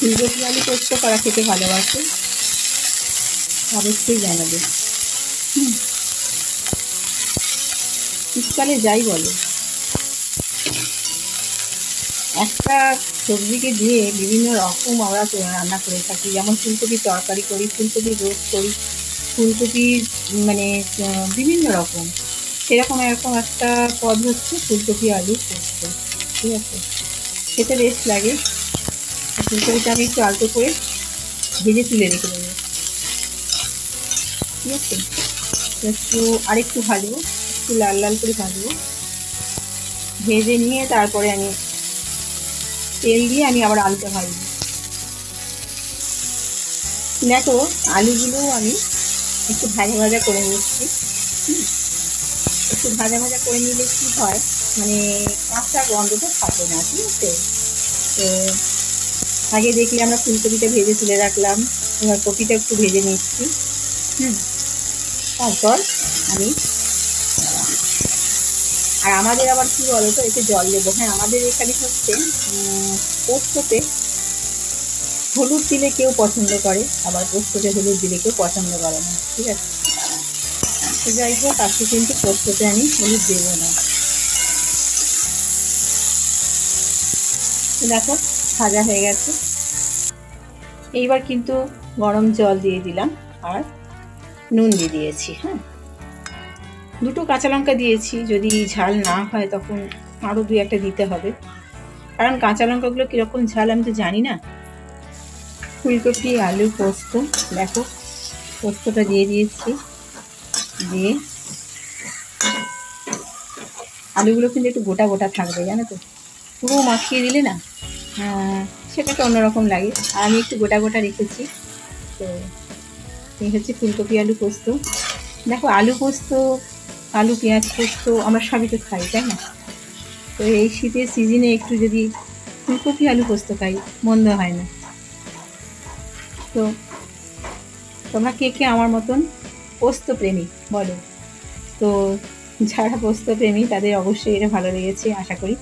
ফুলকপি আলু পোস্ত করা খেতে ভালোবাসে অবশ্যই জানাবে। শীতকালে যাই বলো, একটা সবজিকে দিয়ে বিভিন্ন রকম আমরা রান্না করে থাকি। যেমন ফুলকপির তরকারি করি, ফুলকপির রোস্ট করি, ফুলকপির মানে বিভিন্ন রকম। সেরকম এরকম একটা পদ হচ্ছে ফুলকপি আলু পোস্ত। ঠিক আছে, খেতে বেশ লাগে। ফুলকপিটা আমি একটু আলতো করে ভেজে তুলে রেখে দেবো। ঠিক আছে, একটু আরেকটু ভাজবো, একটু লাল লাল করে ভাজবো। ভেজে নিয়ে তারপরে আমি তেল দিয়ে আমি আবার আলুটা ভাজবো। দেখো আলুগুলো আমি একটু ভাজা ভাজা করে নিচ্ছি। একটু ভাজা ভাজা করে নিলে কি হয়, মানে কাঁচা গন্ধটা থাকে না। ঠিক আছে, তো আগে দেখলে আমরা ফুলকপিটা ভেজে তুলে রাখলাম, এবার কপিটা একটু ভেজে নিচ্ছি। তারপর আমি আর আমাদের আবার কি বলতো, একটু জল দেবো। হ্যাঁ, আমাদের এখানে হচ্ছে পোস্ততে হলুদ দিলে কেউ পছন্দ করে, আবার পোস্ততে হলুদ দিলে কেউ পছন্দ করে না। ঠিক আছে, যাই হোক আজকে কিন্তু পোস্ততে আমি হলুদ দেবো না। দেখো ভাজা হয়ে গেছে, এইবার কিন্তু গরম জল দিয়ে দিলাম আর নুন দিয়ে দিয়েছি। হ্যাঁ, দুটো কাঁচা লঙ্কা দিয়েছি, যদি ঝাল না হয় তখন আরও 2-1টা দিতে হবে, কারণ কাঁচা লঙ্কাগুলো কীরকম ঝাল আমি তো জানি না। ফুলকপি আলু পোস্ত, দেখো পোস্তটা দিয়ে দিয়েছি, দিয়ে আলুগুলো কিন্তু একটু গোটা গোটা থাকবে, জানো তো। পুরো মাখিয়ে দিলে না সেটা একটা অন্যরকম লাগে, আর আমি একটু গোটা গোটা রেখেছি। তো এই হচ্ছে ফুলকপি আলু পোস্ত। দেখো আলু পোস্ত, আলু পেঁয়াজ পোস্ত আমরা সবই তো খাই, তাই না? তো এই শীতের সিজনে একটু যদি ফুলকপি আলু পোস্ত খাই, মন্দ হয় না। তো তোমরা কে কে আমার মতন পোস্ত প্রেমী বলো? তো যারা পোস্ত প্রেমী তাদের অবশ্যই এটা ভালো লেগেছে আশা করি।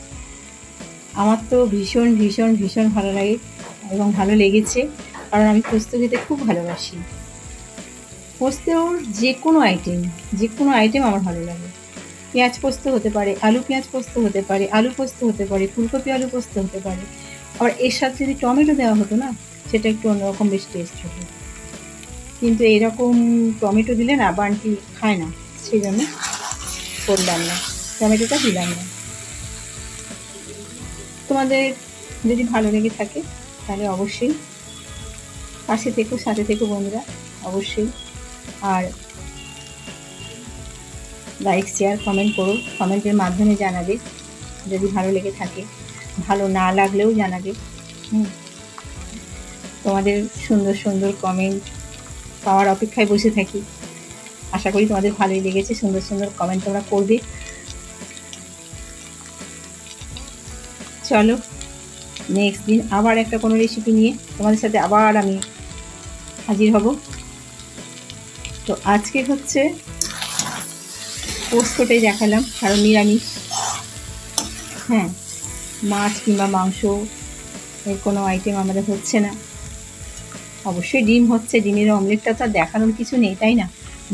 আমার তো ভীষণ ভীষণ ভীষণ ভালো লাগে এবং ভালো লেগেছে, কারণ আমি পোস্ত খেতে খুব ভালোবাসি। পোস্তর যে কোনো আইটেম আমার ভালো লাগে। পেঁয়াজ পোস্ত হতে পারে, আলু পেঁয়াজ পোস্ত হতে পারে, আলু পোস্ত হতে পারে, ফুলকপি আলু পোস্ত হতে পারে। আবার এর সাথে যদি টমেটো দেওয়া হতো না, সেটা একটু অন্যরকম বেশ টেস্ট হতো। কিন্তু এরকম টমেটো দিলে না বান্টি খায় না, সেই জন্য করলাম না, টমেটোটা দিলাম না। তোমাদের যদি ভালো লেগে থাকে তাহলে অবশ্যই পাশে থেকো, সাথে থেকো বন্ধুরা, অবশ্যই। আর লাইক শেয়ার কমেন্ট করো, কমেন্টের মাধ্যমে জানাবে যদি ভালো লেগে থাকে, ভালো না লাগলেও জানাবে। তোমাদের সুন্দর সুন্দর কমেন্ট পাওয়ার অপেক্ষায় বসে থাকি। আশা করি তোমাদের ভালোই লেগেছে, সুন্দর সুন্দর কমেন্ট তোমরা করবে। চলো নেক্সট দিন আবার একটা কোনো রেসিপি নিয়ে তোমাদের সাথে আবার আমি হাজির হব। তো আজকে হচ্ছে পোস্তটাই দেখালাম, কারণ নিরামিষ। হ্যাঁ, মাছ কিংবা মাংস এর কোনো আইটেম আমাদের হচ্ছে না। অবশ্যই ডিম হচ্ছে, ডিমের অমলেটটা তো দেখানোর কিছু নেই, তাই না?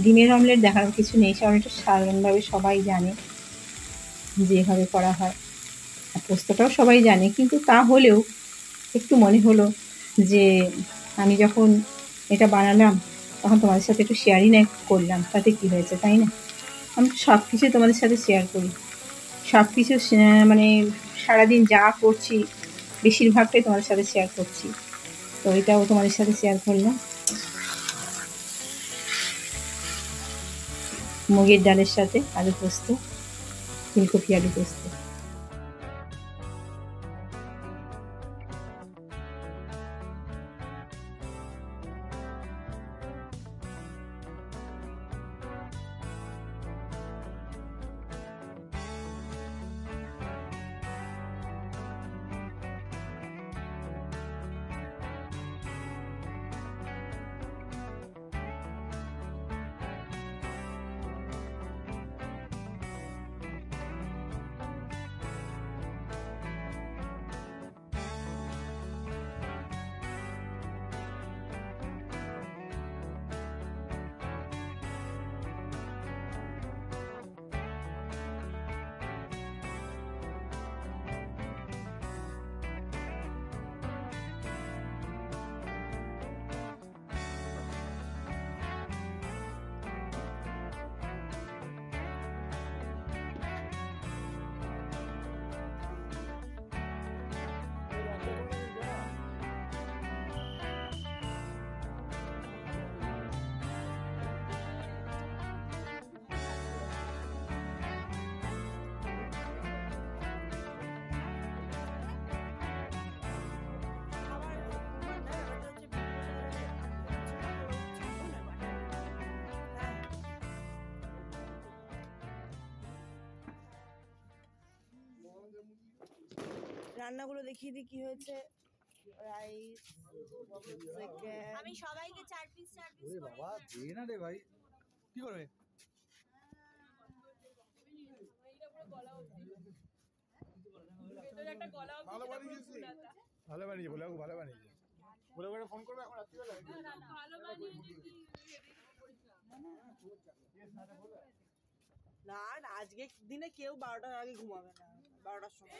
ডিমের অমলেট দেখানোর কিছু নেই, কারণ এটা সাধারণভাবে সবাই জানে যেভাবে করা হয়, আর পোস্তটাও সবাই জানে। কিন্তু তা হলেও একটু মনে হলো যে আমি যখন এটা বানালাম তখন তোমাদের সাথে একটু শেয়ারই না করলাম, তাতে কী হয়েছে, তাই না? আমি সব কিছু তোমাদের সাথে শেয়ার করি, সব কিছু মানে সারাদিন যা করছি বেশিরভাগটাই তোমাদের সাথে শেয়ার করছি। তো এটাও তোমাদের সাথে শেয়ার করলাম। মুগের ডালের সাথে আলু পোস্ত, ফুলকপি আলু পোস্ত। রান্নাগুলো দেখিয়ে দিই কি হয়েছে। রাইস, আমি সবাইকে 4 পিস ওরে বাবা দে না রে ভাই, কি করবে? ভালো বানিয়েছি, ভালো বানিয়েছি, বলে ভালো বানিয়েছি, বলে বলে ফোন করবে এখন রাত্রিবেলা। ভালো বানিয়েছে কি না না আজকে দিনে কেউ 12টার আগে ঘুমাবে না, 12টার সময়।